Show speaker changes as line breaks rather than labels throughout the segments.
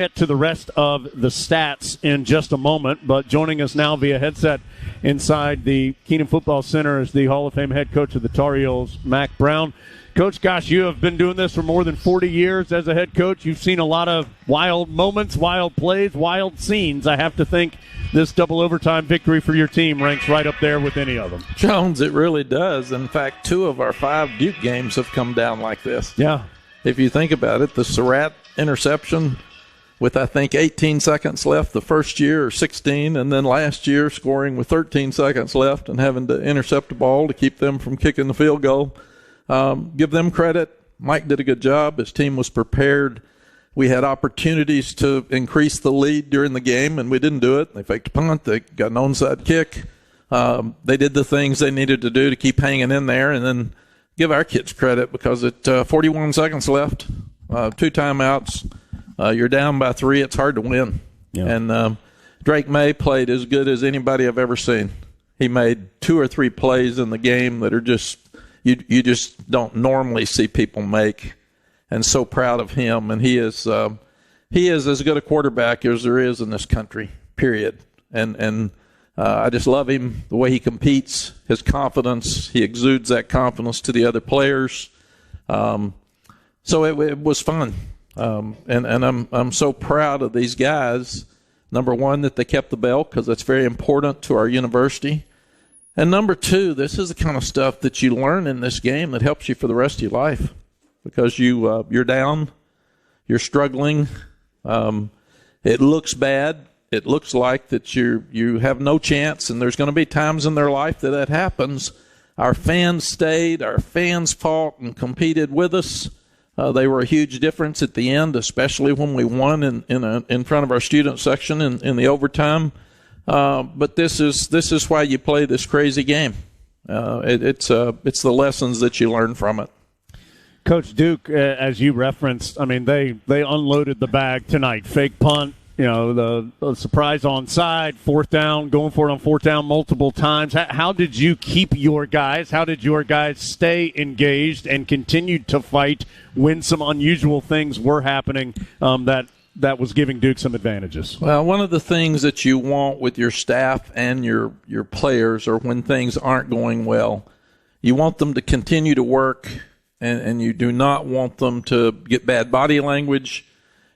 Get to the rest of the stats in just a moment, but joining us now via headset inside the Keenan Football Center is the Hall of Fame head coach of the Tar Heels, Mack Brown. Coach, gosh, you have been doing this for more than 40 years as a head coach. You've seen a lot of wild moments, wild plays, wild scenes. I have to think this double overtime victory for your team ranks right up there with any of them.
Jones, it really does. In fact, 2 of our 5 Duke games have come down like this.
Yeah.
If you think about it, the Surratt interception with, I think, 18 seconds left the first year, or 16, and then last year scoring with 13 seconds left and having to intercept the ball to keep them from kicking the field goal. Give them credit. Mike did a good job. His team was prepared. We had opportunities to increase the lead during the game, and we didn't do it. They faked a punt. They got an onside kick. They did the things they needed to do to keep hanging in there, and then give our kids credit because at 41 seconds left, 2 timeouts, you're down by 3. It's hard to win. Yeah. And Drake May played as good as anybody I've ever seen. He made 2 or 3 plays in the game that are just you just don't normally see people make. And so proud of him. And he is as good a quarterback as there is in this country. Period. And I just love him, the way he competes, his confidence. He exudes that confidence to the other players. So it was fun. And I'm so proud of these guys. Number one, that they kept the belt because that's very important to our university. And number 2, this is the kind of stuff that you learn in this game that helps you for the rest of your life because you're down, you're struggling. It looks bad. It looks like that you have no chance, and there's going to be times in their life that happens. Our fans stayed. Our fans fought and competed with us. They were a huge difference at the end, especially when we won in front of our student section in the overtime. But this is why you play this crazy game. It's the lessons that you learn from it.
Coach Duke, as you referenced, I mean they unloaded the bag tonight. Fake punt, the surprise onside, 4th down, going for it on 4th down multiple times. How did you keep your guys? How did your guys stay engaged and continue to fight when some unusual things were happening that was giving Duke some advantages?
Well, one of the things that you want with your staff and your players, or when things aren't going well, you want them to continue to work, and you do not want them to get bad body language,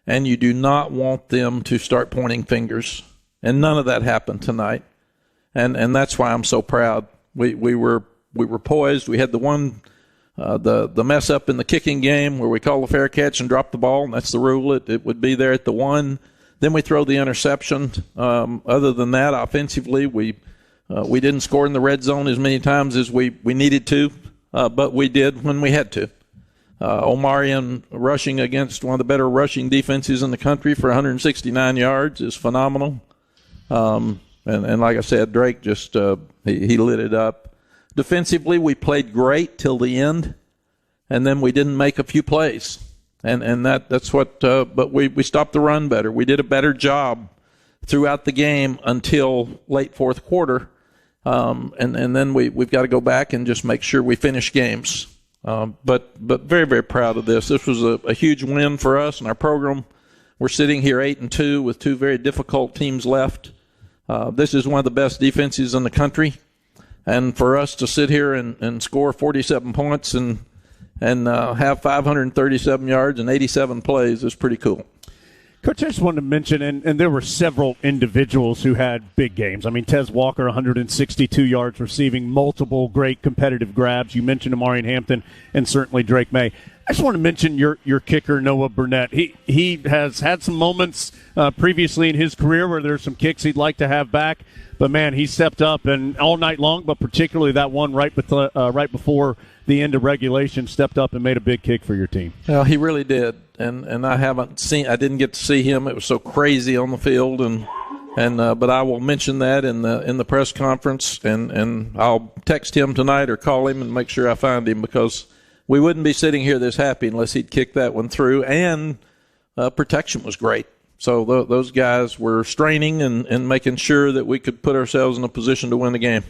and you do not want them to start pointing fingers. And none of that happened tonight. And that's why I'm so proud. We were poised. We had the mess up in the kicking game where we call a fair catch and drop the ball, and that's the rule. It would be there at the 1. Then we throw the interception. Other than that, offensively, we didn't score in the red zone as many times as we needed to, but we did when we had to. Omarion rushing against one of the better rushing defenses in the country for 169 yards is phenomenal. And like I said, Drake just he lit it up. Defensively, we played great till the end, and then we didn't make a few plays. And that's what but we stopped the run better. We did a better job throughout the game until late 4th quarter. And then we've got to go back and just make sure we finish games. But very, very proud of this. This was a huge win for us and our program. We're sitting here 8-2 with 2 very difficult teams left. This is one of the best defenses in the country. And for us to sit here and score 47 points and have 537 yards and 87 plays is pretty cool.
Coach, I just wanted to mention, and there were several individuals who had big games. I mean, Tez Walker, 162 yards receiving, multiple great competitive grabs. You mentioned Amarian Hampton and certainly Drake May. I just want to mention your kicker, Noah Burnett. He has had some moments previously in his career where there's some kicks he'd like to have back. But, man, he stepped up and all night long, but particularly that one right before the end of regulation, stepped up and made a big kick for your team.
Well, he really did. And I didn't get to see him. It was so crazy on the field, but I will mention that in the press conference, and I'll text him tonight or call him and make sure I find him, because we wouldn't be sitting here this happy unless he'd kicked that one through. And protection was great. So those guys were straining and making sure that we could put ourselves in a position to win the game.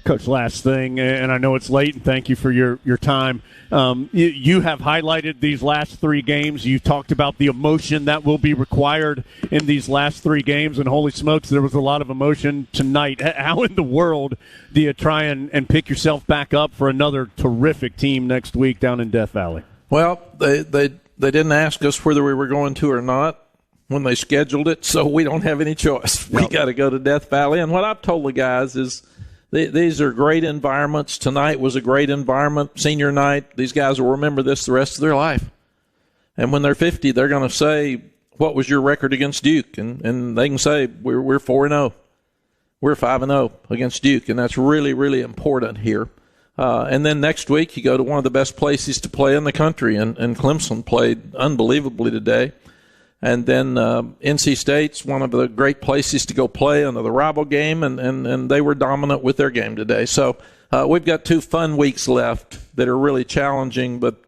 Coach, last thing, and I know it's late, and thank you for your time. You have highlighted these last 3 games. You talked about the emotion that will be required in these last 3 games, and holy smokes, there was a lot of emotion tonight. How in the world do you try and pick yourself back up for another terrific team next week down in Death Valley?
Well, they didn't ask us whether we were going to or not when they scheduled it, so we don't have any choice. We got to go to Death Valley, and what I've told the guys is these are great environments. Tonight was a great environment. Senior night, these guys will remember this the rest of their life. And when they're 50, they're going to say, what was your record against Duke? And they can say, we're 4-0. We're 5-0 against Duke, and that's really, really important here. And then next week, you go to one of the best places to play in the country, and Clemson played unbelievably today. And then NC State's one of the great places to go play under the rival game, and they were dominant with their game today. So we've got 2 fun weeks left that are really challenging, but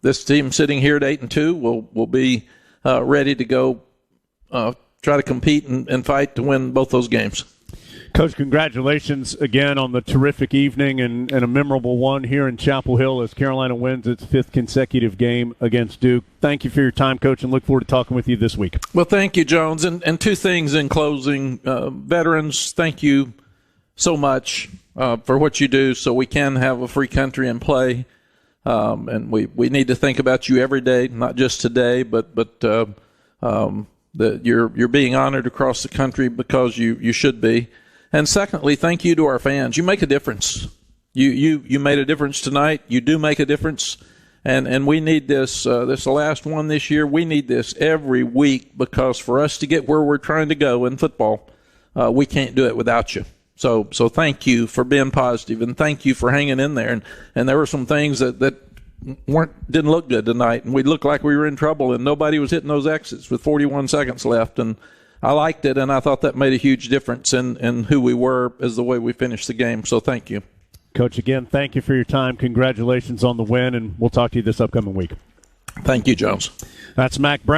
this team sitting here at 8-2 will be ready to go try to compete and fight to win both those games.
Coach, congratulations again on the terrific evening and a memorable one here in Chapel Hill as Carolina wins its 5th consecutive game against Duke. Thank you for your time, Coach, and look forward to talking with you this week.
Well, thank you, Jones. And 2 things in closing. Veterans, thank you so much for what you do so we can have a free country and play. And we need to think about you every day, not just today, but that you're being honored across the country because you should be. And secondly, thank you to our fans. You make a difference. You made a difference tonight. You do make a difference. And we need this. This is the last one this year. We need this every week because for us to get where we're trying to go in football, we can't do it without you. So thank you for being positive, and thank you for hanging in there. And there were some things that didn't look good tonight, and we looked like we were in trouble, and nobody was hitting those exits with 41 seconds left. And I liked it, and I thought that made a huge difference in who we were as the way we finished the game. So thank you.
Coach, again, thank you for your time. Congratulations on the win, and we'll talk to you this upcoming week.
Thank you, Jones.
That's Mack Brown.